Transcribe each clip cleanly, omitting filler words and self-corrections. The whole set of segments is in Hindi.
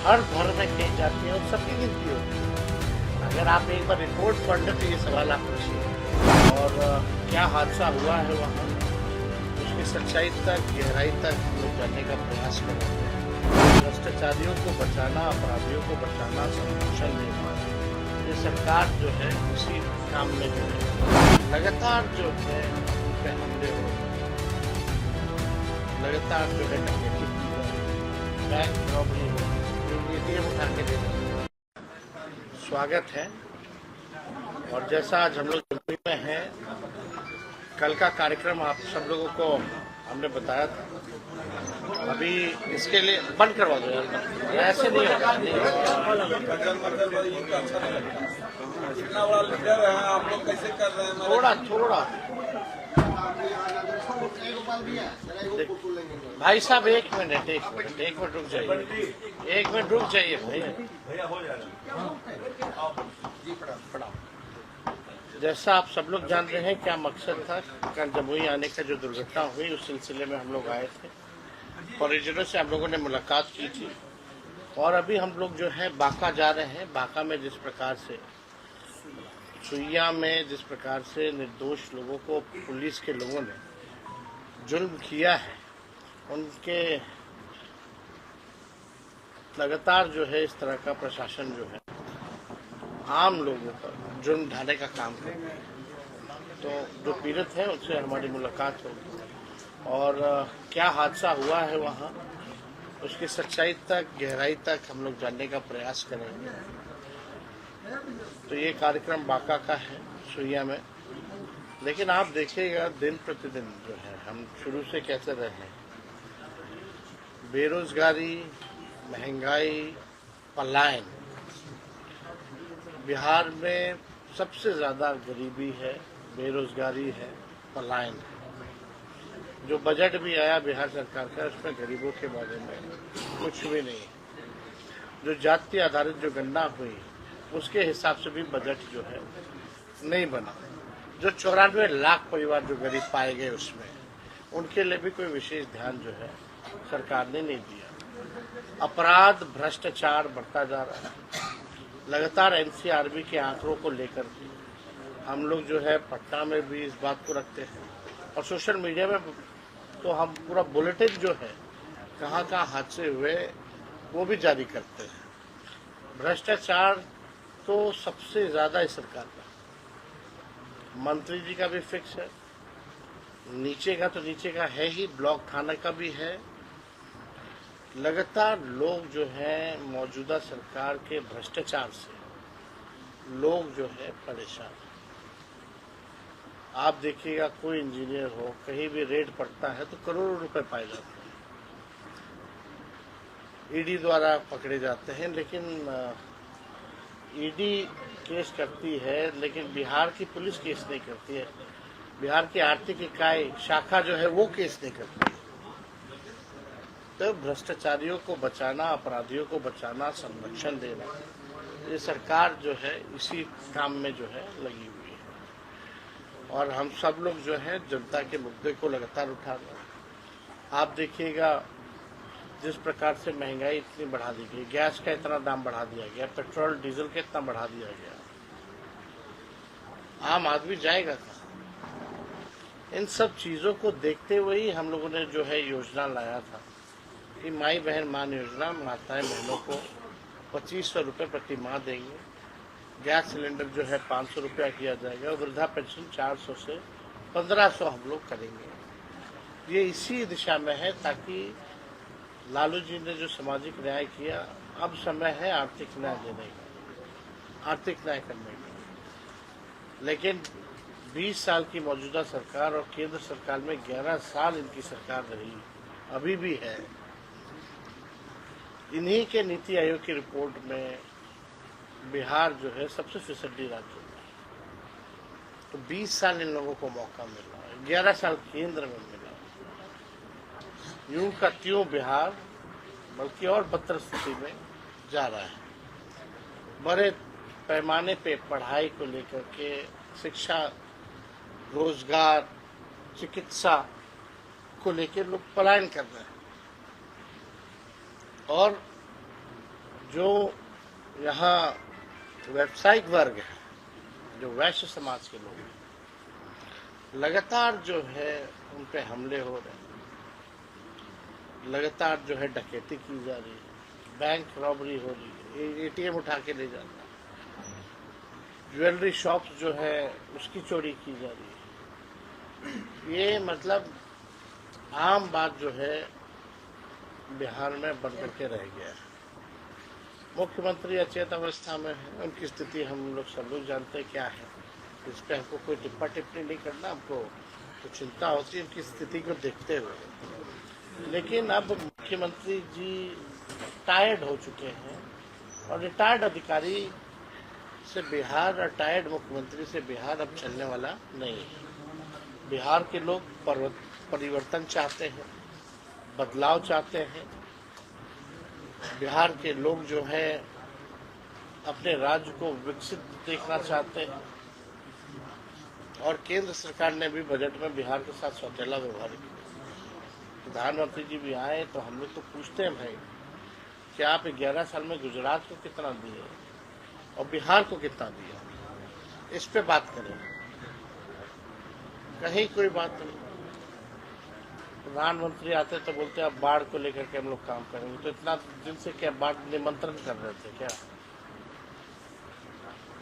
हर धर्म में कही जाती है और सबकी गिनती होती है। अगर आप एक बार रिपोर्ट पढ़ लें तो ये सवाल आप पूछिए। और क्या हादसा हुआ है वहाँ, उसकी सच्चाई तक, गहराई तक हम लोग जानने का प्रयास कर रहे हैं। भ्रष्टाचारियों को बचाना, अपराधियों को बचाना, संरक्षण देना, ये सरकार जो है उसी काम में जो है लगातार जो है उन पे हमले हो रहे हैं। लगातार जो है डकैती की जा रही है, बैंक रॉबरी हो रही है, एटीएम उठा के दे रहे हैं। स्वागत है। और जैसा आज हम लोग जमुई में हैं, कल का कार्यक्रम आप सब लोगों को हमने बताया था। अभी इसके लिए बंद करवा दो यार, ऐसे नहीं होगा। इतना बड़ा लीडर है, आप लोग कैसे कर रहे हैं? थोड़ा भाई साहब, एक मिनट रुक जाइए, भैया हो जाएगा। जैसा आप सब लोग जानते हैं क्या मकसद था कल जमुई आने का, जो दुर्घटना हुई उस सिलसिले में हम लोग आए थे। परिजनों से हम लोगों ने मुलाकात की थी और अभी हम लोग जो है बांका जा रहे हैं। बांका में जिस प्रकार से सुइया में जिस प्रकार से निर्दोष लोगों को पुलिस के लोगों ने जुल्म किया है, उनके लगातार जो है इस तरह का प्रशासन जो है आम लोगों पर जुर्म ढाने का काम कर रहे हैं। तो जो पीड़ित हैं उनसे हमारी मुलाकात होगी और क्या हादसा हुआ है वहाँ, उसकी सच्चाई तक, गहराई तक हम लोग जानने का प्रयास करेंगे। तो ये कार्यक्रम बांका का है, सुइया में। लेकिन आप देखिएगा दिन प्रतिदिन जो है हम शुरू से कैसे रहे हैं, बेरोजगारी, महंगाई, पलायन। बिहार में सबसे ज़्यादा गरीबी है, बेरोजगारी है, पलायन है। जो बजट भी आया बिहार सरकार का, उसमें गरीबों के बारे में कुछ भी नहीं है। जो जाति आधारित जो गणना हुई उसके हिसाब से भी बजट जो है नहीं बना। जो 94 लाख परिवार जो गरीब पाए गए उसमें उनके लिए भी कोई विशेष ध्यान जो है सरकार ने नहीं दिया। अपराध, भ्रष्टाचार बढ़ता जा रहा है। लगातार एनसीआरबी के आंकड़ों को लेकर हम लोग जो है पटना में भी इस बात को रखते हैं और सोशल मीडिया में तो हम पूरा बुलेटिन जो है कहाँ कहाँ हादसे हुए वो भी जारी करते हैं। भ्रष्टाचार तो सबसे ज़्यादा इस सरकार का, मंत्री जी का भी फिक्स है, नीचे का तो नीचे का है ही, ब्लॉक थाना का भी है। लगातार लोग जो है मौजूदा सरकार के भ्रष्टाचार से लोग जो है परेशान। आप देखिएगा कोई इंजीनियर हो, कहीं भी रेड पड़ता है तो करोड़ों रुपए पाए जाते हैं। ईडी द्वारा पकड़े जाते हैं, लेकिन ईडी केस करती है लेकिन बिहार की पुलिस केस नहीं करती है। बिहार की आर्थिक इकाई शाखा जो है वो केस नहीं करती है। तो भ्रष्टाचारियों को बचाना, अपराधियों को बचाना, संरक्षण देना, ये सरकार जो है इसी काम में जो है लगी हुई है। और हम सब लोग जो है जनता के मुद्दे को लगातार उठा रहे हैं। आप देखिएगा जिस प्रकार से महंगाई इतनी बढ़ा दी गई, गैस का इतना दाम बढ़ा दिया गया, पेट्रोल डीजल का इतना बढ़ा दिया गया, आम आदमी जाएगा कहाँ? इन सब चीज़ों को देखते हुए ही हम लोगों ने जो है योजना लाया था कि माई बहन मान योजना, माताएं बहनों को 2500 रुपये प्रति माह देंगे। गैस सिलेंडर जो है 500 रुपया किया जाएगा। वृद्धा पेंशन 400 से 1500 हम लोग करेंगे। ये इसी दिशा में है ताकि लालू जी ने जो सामाजिक न्याय किया, अब समय है आर्थिक न्याय देने का, आर्थिक न्याय करने का। लेकिन 20 साल की मौजूदा सरकार और केंद्र सरकार में 11 साल इनकी सरकार रही, अभी भी है। इन्हीं के नीति आयोग की रिपोर्ट में बिहार जो है सबसे फिसड्डी राज्य है। तो 20 साल इन लोगों को मौका मिला, 11 साल केंद्र में मिला। यूं का त्यों बिहार बल्कि और बदतर स्थिति में जा रहा है। बड़े पैमाने पे पढ़ाई को लेकर के, शिक्षा, रोजगार, चिकित्सा को लेकर लोग पलायन कर रहे हैं। और जो यहाँ व्यावसायिक वर्ग है, जो वैश्य समाज के लोग हैं, लगातार जो है उन पे हमले हो रहे हैं, लगातार जो है डकैती की जा रही है, बैंक रॉबरी हो रही है, एटीएम उठा के ले जाना, ज्वेलरी शॉप्स जो है उसकी चोरी की जा रही है। ये मतलब आम बात जो है बिहार में बन करके रह गया है। मुख्यमंत्री अचेत अवस्था में है, उनकी स्थिति हम लोग सब लोग जानते हैं क्या है। इस पर हमको कोई टिप्पा टिप्पणी नहीं करना, हमको तो चिंता होती है उनकी स्थिति को देखते हुए। लेकिन अब मुख्यमंत्री जी टायर्ड हो चुके हैं और रिटायर्ड अधिकारी से बिहार, रिटायर्ड मुख्यमंत्री से बिहार अब चलने वाला नहीं है। बिहार के लोग परिवर्तन चाहते हैं, बदलाव चाहते हैं। बिहार के लोग जो है अपने राज्य को विकसित देखना चाहते हैं और केंद्र सरकार ने भी बजट में बिहार के साथ सौतेला व्यवहार किया। प्रधानमंत्री जी भी आए तो हम लोग तो पूछते हैं भाई कि आप 11 साल में गुजरात को कितना दिए और बिहार को कितना दिया, इस पे बात करें। कहीं कोई बात नहीं। प्रधानमंत्री आते तो बोलते अब बाढ़ को लेकर के हम लोग काम करेंगे, तो इतना दिन से क्या बाढ़ निमंत्रण कर रहे थे क्या?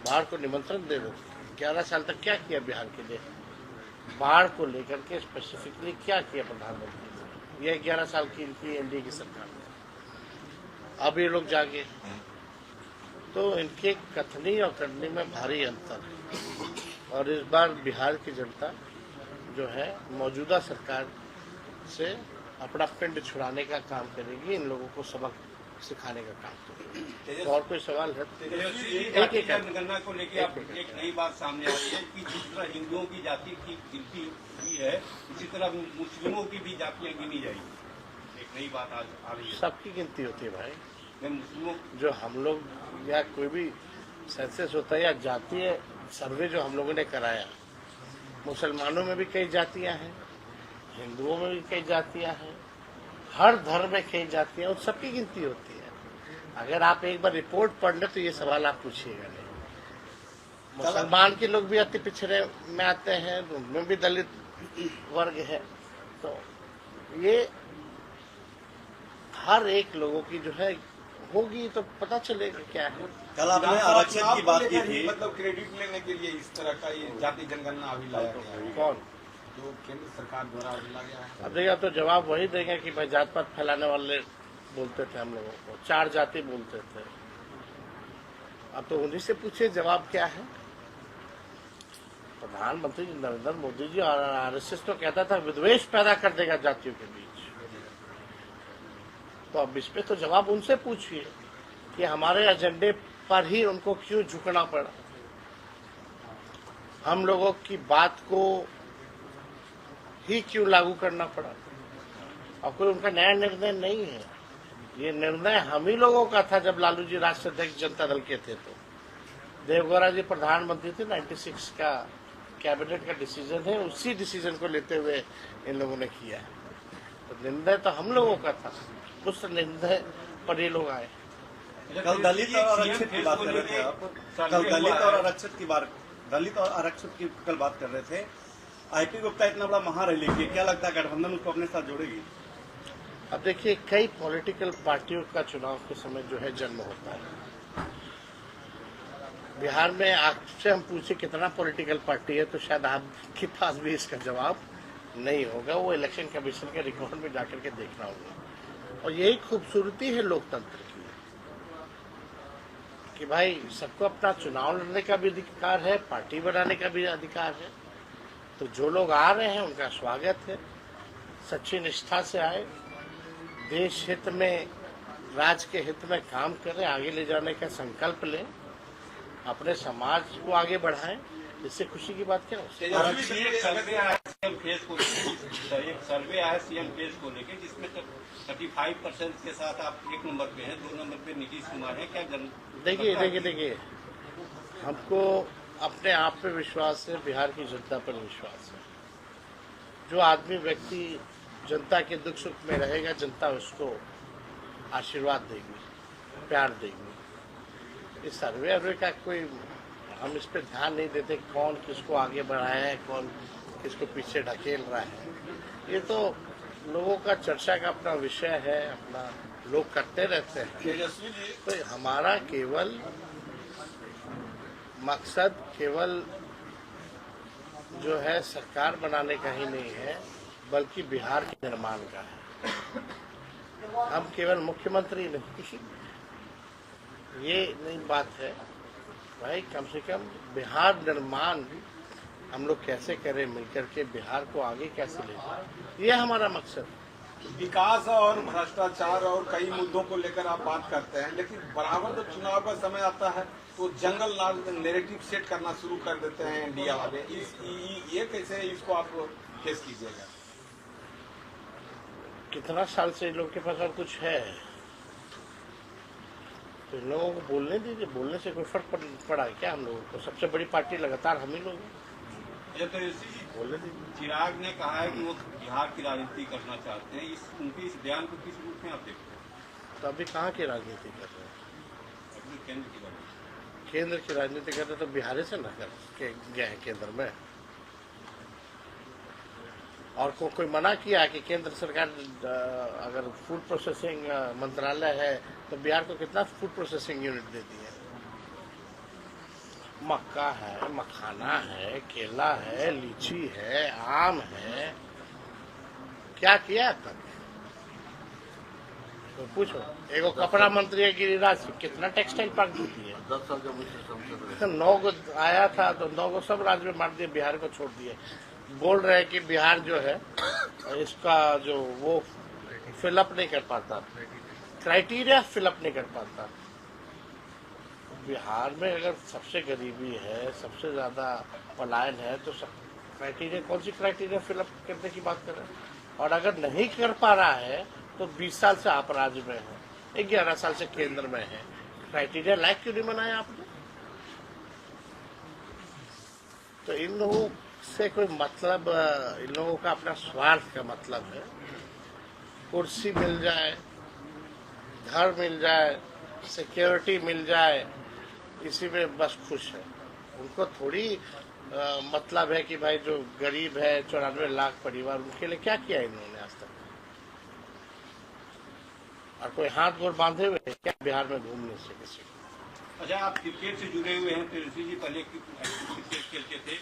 बाढ़ को निमंत्रण दे रहे थे। 11 साल तक क्या किया बिहार के लिए? बाढ़ को लेकर के स्पेसिफिकली क्या किया प्रधानमंत्री ने? ये 11 साल की इनकी एनडीए की सरकार ने। अब ये लोग जागे तो इनके कथनी और करनी में भारी अंतर है। और इस बार बिहार की जनता जो है मौजूदा सरकार से अपना पिंड छुड़ाने का काम करेगी, इन लोगों को सबक सिखाने का काम करेगी। और कोई सवाल है? एक जनगणना को लेकर एक नई बात सामने आ रही है कि जिस तरह हिंदुओं की जाति की गिनती हुई है, उसी तरह मुस्लिमों की भी जातियां गिनी जाएगी। एक नई बात आज आ रही है। सबकी गिनती होती है भाई। मुस्लिमों जो हम लोग या कोई भी सेंसस होता है या जातीय सर्वे जो हम लोगों ने कराया, मुसलमानों में भी कई जातियां हैं, हिंदुओं में भी कई जातियां हैं, हर धर्म में कई जातियां, उन सबकी गिनती होती है। अगर आप एक बार रिपोर्ट पढ़ लें तो ये सवाल आप पूछिएगा नहीं। मुसलमान के लोग भी अति पिछड़े में आते हैं, उनमें भी दलित वर्ग है, तो ये हर एक लोगों की जो है होगी तो पता चलेगा क्या है। कल आपने आरक्षण की बात की थी, मतलब क्रेडिट लेने के लिए इस तरह का ये जाति जनगणना अभी लाया गया है, कौन जो केंद्र सरकार द्वारा अभी लाया गया है। अब देखिए, तो जवाब वही देंगे कि भाई जात पात फैलाने वाले बोलते थे हम लोगों को, 4 जाति बोलते थे। अब तो उन्हीं से पूछिए जवाब क्या है। प्रधानमंत्री नरेंद्र मोदी जी और आरएसएस तो कहता था विद्वेष पैदा कर देगा जातियों के बीच। तो अब इस पे तो जवाब उनसे पूछिए कि हमारे एजेंडे पर ही उनको क्यों झुकना पड़ा, हम लोगों की बात को ही क्यों लागू करना पड़ा। और कोई उनका नया निर्णय नहीं है, ये निर्णय हम ही लोगों का था जब लालू जी राष्ट्रीय अध्यक्ष जनता दल के थे। तो देवगौड़ा जी प्रधानमंत्री थे, 96 का कैबिनेट का डिसीजन है, उसी डिसीजन को लेते हुए इन लोगों ने किया है। तो निर्णय तो हम लोगों का था, उस निर्णय पर ये लोग आए। कल दलित और आरक्षित की बात कर रहे थे आप, कल दलित और आरक्षित की कल बात कर रहे थे। आईपी गुप्ता इतना बड़ा महारैली की, क्या लगता है गठबंधन उसको अपने साथ जोड़ेगी? अब देखिए, कई पॉलिटिकल पार्टियों का चुनाव के समय जो है जन्म होता है। बिहार में आपसे हम पूछे कितना पॉलिटिकल पार्टी है तो शायद आपके पास भी इसका जवाब नहीं होगा, वो इलेक्शन कमीशन के रिकॉर्ड में जाकर के देखना होगा। और यही खूबसूरती है लोकतंत्र की कि भाई सबको अपना चुनाव लड़ने का भी अधिकार है, पार्टी बनाने का भी अधिकार है। तो जो लोग आ रहे हैं उनका स्वागत है, सच्ची निष्ठा से आए, देश हित में, राज्य के हित में काम करें, आगे ले जाने का संकल्प लें, अपने समाज को आगे बढ़ाएं। इससे खुशी की बात क्या हो? एक सर्वे आया सीएम फेस को लेकर, जिसमें 35% के साथ आप 1 नंबर पे हैं, 2 नंबर पे नीतीश कुमार है। क्या देखिए, हमको अपने आप पे विश्वास है, बिहार की जनता पर विश्वास है। जो आदमी व्यक्ति जनता के दुख सुख में रहेगा, जनता उसको आशीर्वाद देगी। प्यार देंगे। इस सर्वे अर्वे का कोई हम इस पे ध्यान नहीं देते, कौन किसको आगे बढ़ाया है, कौन किसको पीछे ढकेल रहा है। ये तो लोगों का चर्चा का अपना विषय है, अपना लोग करते रहते हैं। तेजस्वी जी, तो हमारा केवल मकसद केवल जो है सरकार बनाने का ही नहीं है, बल्कि बिहार के निर्माण का है। हम केवल मुख्यमंत्री नहीं, ये नहीं बात है भाई, कम से कम बिहार निर्माण हम लोग कैसे करें, मिलकर के बिहार को आगे कैसे ले जाएं, ये हमारा मकसद है। विकास और भ्रष्टाचार और कई मुद्दों को लेकर आप बात करते हैं, लेकिन बराबर जब चुनाव का समय आता है तो जंगल नैरेटिव सेट करना शुरू कर देते हैं इंडिया वाले। ये कैसे इसको आप फेस कीजिएगा? कितना साल से इन लोगों के पास और कुछ है, तो इन लोगों को बोलने दीजिए। बोलने से कोई फर्क पड़ा है क्या हम लोगों को? सबसे बड़ी पार्टी लगातार हम ही लोग हैं, ये तो बोलने दीजिए। चिराग ने कहा है कि वो बिहार की राजनीति करना चाहते हैं। उनके इस बयान को किस रूप में आप देखते हैं? तो अभी कहाँ की राजनीति कर रहे हैं? अपनी केंद्र की राजनीति। केंद्र की राजनीति कर रहे तो बिहार से न कर के गए हैं केंद्र में। और कोई मना किया कि केंद्र सरकार अगर फूड प्रोसेसिंग मंत्रालय है तो बिहार को कितना फूड प्रोसेसिंग यूनिट देती है? मक्का है, मखाना है, केला है, लीची है, आम है, क्या किया अब तक? तो पूछो। एगो कपड़ा मंत्री है गिरिराज सिंह, कितना टेक्सटाइल पार्क देती है? 10 साल का मुझसे 9 को आया था तो 9 को सब राज्य में मार दिए, बिहार को छोड़ दिए। बोल रहे हैं कि बिहार जो है इसका जो वो फिलअप नहीं कर पाता, क्राइटेरिया फिलअप नहीं कर पाता। बिहार में अगर सबसे गरीबी है, सबसे ज्यादा पलायन है, तो क्राइटेरिया कौन सी क्राइटेरिया फिलअप करने की बात कर रहे हैं? और अगर नहीं कर पा रहा है तो 20 साल से आप राज्य में है, 11 साल से केंद्र में है, क्राइटेरिया लायक क्यों नहीं बनाया आपने? तो इन लोगों से कोई मतलब, इन लोगों का अपना स्वार्थ का मतलब है। कुर्सी मिल जाए, घर मिल जाए, सिक्योरिटी मिल जाए, इसी में बस खुश है। उनको थोड़ी मतलब है कि भाई जो गरीब है 94 लाख परिवार, उनके लिए क्या किया इन्होंने आज तक? और कोई हाथ गोड़ बांधे हुए है क्या बिहार में घूमने से किसी को? अच्छा, आप क्रिकेट से जुड़े हुए हैं, तेजस्वी जी पहले क्रिकेट खेलते थे।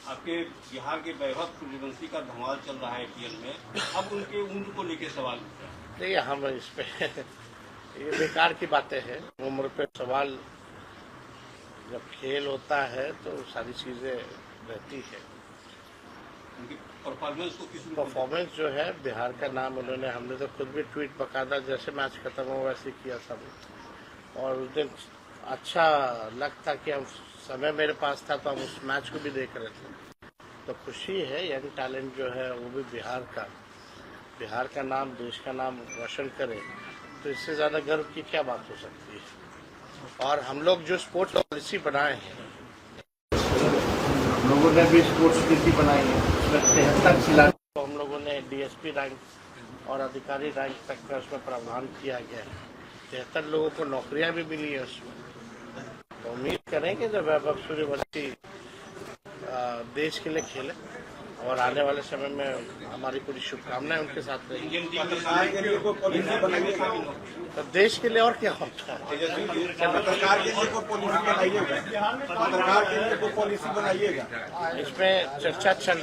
आपके बिहार के वैभव सूर्यवंशी का धमाल चल रहा है IPL में, अब उनके उम्र को लेकर सवाल उठ रहा है। देखिए, हम इस पे ये बेकार की बातें हैं। उम्र पे सवाल, जब खेल होता है तो सारी चीजें रहती है। उनकी परफॉर्मेंस को किस परफॉर्मेंस जो है, बिहार का नाम उन्होंने, हमने तो खुद भी ट्वीट बकायदा जैसे मैच खत्म हो वैसे किया सब। और उस दिन अच्छा लगता कि हम समय मेरे पास था तो हम उस मैच को भी देख रहे थे। तो खुशी है, यंग टैलेंट जो है वो भी बिहार का नाम, देश का नाम रोशन करे, तो इससे ज्यादा गर्व की क्या बात हो सकती है? और हम लोग जो स्पोर्ट्स पॉलिसी बनाए हैं, हम लोगों ने भी स्पोर्ट्स नीति बनाई है, उसमें 73 खिलाड़ी को हम लोगों ने DSP रैंक और अधिकारी रैंक तक का उसमें प्रावधान किया गया है। 73 लोगों को नौकरियां भी मिली है उसमें। तो उम्मीद करें कि जब वैभव सूर्यवंशी देश के लिए खेले, और आने वाले समय में हमारी पूरी शुभकामनाएं उनके साथ रहेंगी। पत्रकार के लिए कोई पॉलिसी बनाइएगा? तो देश के लिए और क्या होता है? पत्रकार के लिए कोई पॉलिसी बनाइएगा? पत्रकार के लिए कोई पॉलिसी बनाइएगा? इसमें चर्चा चल